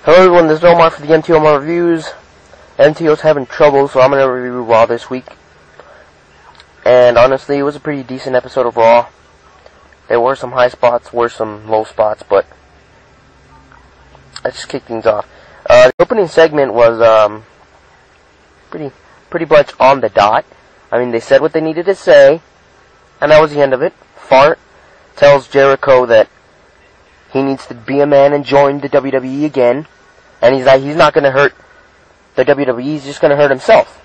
Hello everyone, this is Omar for the MTO Reviews. MTO's having trouble, so I'm going to review Raw this week. And honestly, it was a pretty decent episode of Raw. There were some high spots, were some low spots, but let's just kick things off. The opening segment was pretty much on the dot. I mean, they said what they needed to say, and that was the end of it. Hart tells Jericho that he needs to be a man and join the WWE again. And he's not going to hurt the WWE, he's just going to hurt himself.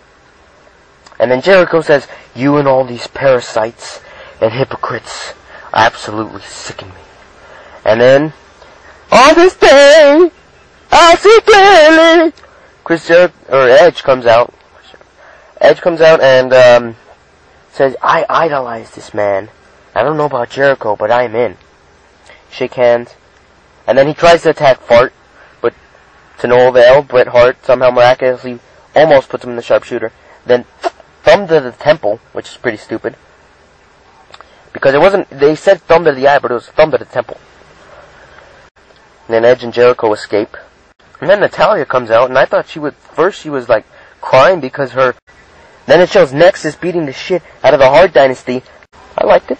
And then Jericho says, "You and all these parasites and hypocrites absolutely sicken me." And then, "On this day, I see clearly." Chris Jericho, or Edge comes out. Edge comes out and says, "I idolize this man. I don't know about Jericho, but I'm in." Shake hands. And then he tries to attack Hart, but to no avail. Bret Hart somehow miraculously almost puts him in the sharpshooter. Then thumb to the temple, which is pretty stupid. Because it wasn't, they said thumb to the eye, but it was thumb to the temple. And then Edge and Jericho escape. And then Natayla comes out, and I thought she was like crying because then it shows Nexus beating the shit out of the Hart Dynasty. I liked it.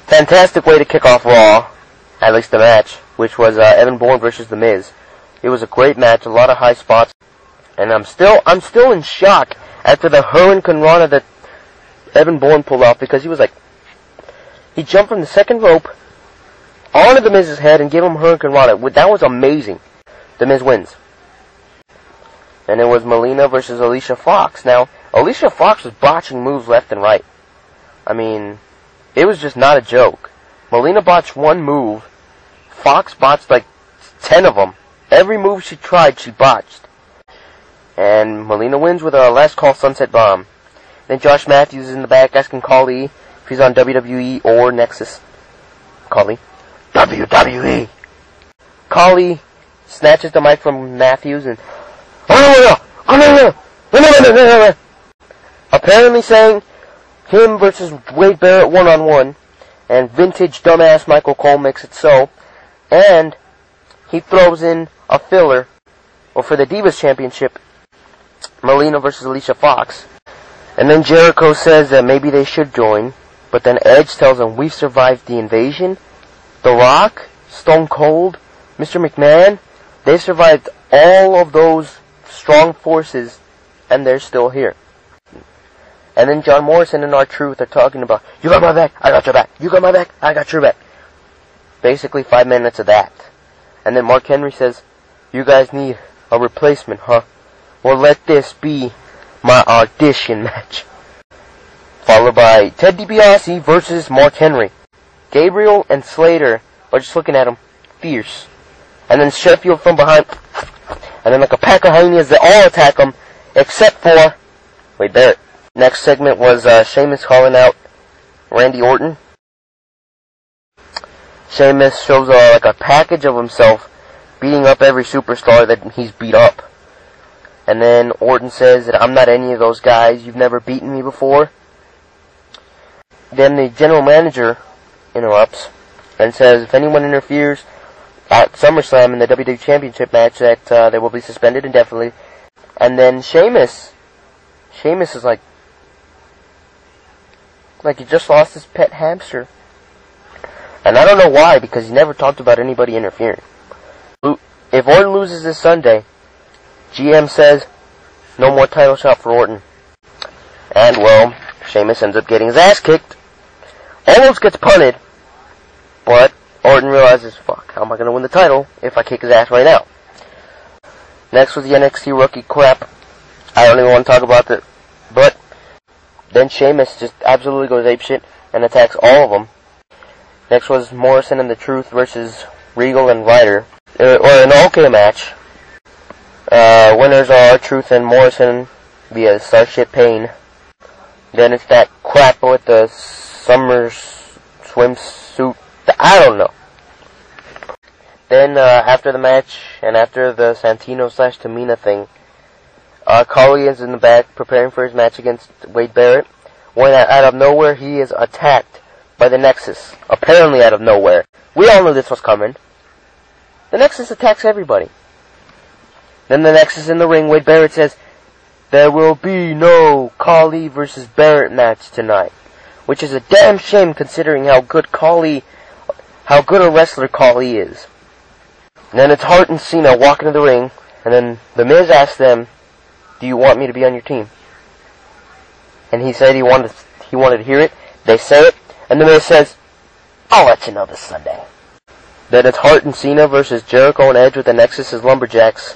Fantastic way to kick off Raw, at least the match, which was Bourne versus The Miz. It was a great match, a lot of high spots, and I'm still in shock after the Hurricane Rana that Bourne pulled off, because he jumped from the second rope onto The Miz's head and gave him Hurricane Rana. That was amazing. The Miz wins. And it was Melina versus Alicia Fox. Now, Alicia Fox was botching moves left and right. I mean, it was just not a joke. Melina botched one move. Fox botched like 10 of them. Every move she tried, she botched. And Melina wins with a last call sunset bomb. Then Josh Matthews is in the back asking Khali if he's on WWE or Nexus. Khali. WWE! Khali snatches the mic from Matthews and apparently saying him versus Wade Barrett one-on-one, and vintage dumbass Michael Cole makes it so, and he throws in a filler, for the Divas Championship, Melina versus Alicia Fox. And then Jericho says that maybe they should join, but then Edge tells him, "We've survived the invasion, The Rock, Stone Cold, Mr. McMahon, they've survived all of those strong forces, and they're still here." And then John Morrison and R-Truth are talking about, "You got my back, I got your back. You got my back, I got your back." Basically 5 minutes of that. And then Mark Henry says, "You guys need a replacement, huh? Well, let this be my audition match." Followed by Ted DiBiase versus Mark Henry. Gabriel and Slater are just looking at him, fierce. And then Sheffield from behind, and then like a pack of hyenas, they all attack him, except for Wade Barrett. Next segment was Sheamus calling out Randy Orton. Sheamus shows like a package of himself, beating up every superstar that he's beat up. And then Orton says that, "I'm not any of those guys, you've never beaten me before." Then the general manager interrupts and says if anyone interferes at SummerSlam in the WWE Championship match, that they will be suspended indefinitely. And then Sheamus is like he just lost his pet hamster. And I don't know why, because he never talked about anybody interfering. If Orton loses this Sunday, GM says no more title shot for Orton. And well, Sheamus ends up getting his ass kicked. Almost gets punted, but Orton realizes, fuck, how am I going to win the title if I kick his ass right now? Next was the NXT rookie crap. I don't even want to talk about that. But then Sheamus just absolutely goes apeshit and attacks all of them. Next was Morrison and the Truth versus Regal and Ryder. Or an okay match. Winners are Truth and Morrison via Starship Pain. Then it's that crap with the summer swimsuit. I don't know. Then after the match and after the Santino/Tamina thing, Khali is in the back preparing for his match against Wade Barrett, when out of nowhere he is attacked by the Nexus. Apparently out of nowhere. We all knew this was coming. The Nexus attacks everybody. Then the Nexus in the ring, Wade Barrett says, "There will be no Khali versus Barrett match tonight." Which is a damn shame considering how good a wrestler Khali is. And then it's Hart and Cena walking to the ring, and then The Miz asks them, "Do you want me to be on your team?" And he said he wanted to hear it. They say it, and The Miz says, "I'll let you know this Sunday." Then it's Hart and Cena versus Jericho and Edge with the Nexus as lumberjacks,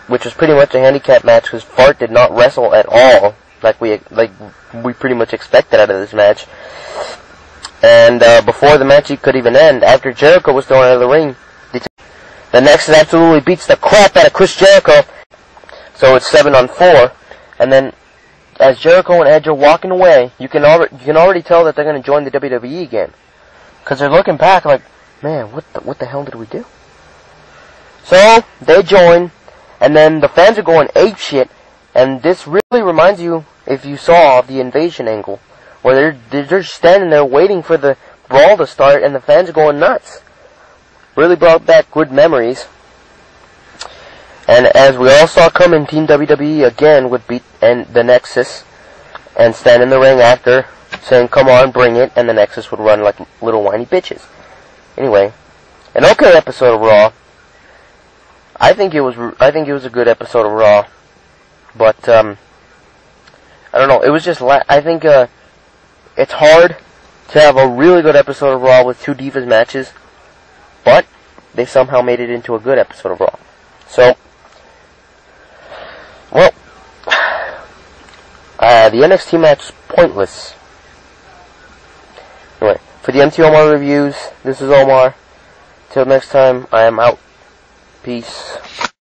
which was pretty much a handicap match because Hart did not wrestle at all, like we pretty much expected out of this match. And before the match could even end, after Jericho was thrown out of the ring, the Nexus absolutely beats the crap out of Chris Jericho. So it's 7-on-4, and then as Jericho and Edge are walking away, you can already tell that they're going to join the WWE again, because they're looking back like, man, what the hell did we do? So they join, and then the fans are going apeshit, and this really reminds you, if you saw the invasion angle, where they're standing there waiting for the brawl to start, and the fans are going nuts. Really brought back good memories. And as we all saw coming, Team WWE again would beat the Nexus and stand in the ring after, saying, "Come on, bring it," and the Nexus would run like little whiny bitches. Anyway, an okay episode of Raw. I think it was a good episode of Raw, but I don't know. It was just I think it's hard to have a really good episode of Raw with two Divas matches, but they somehow made it into a good episode of Raw. So, well, the NXT match is pointless. Anyway, for the MTO Omar reviews, this is Omar. Till next time, I am out. Peace.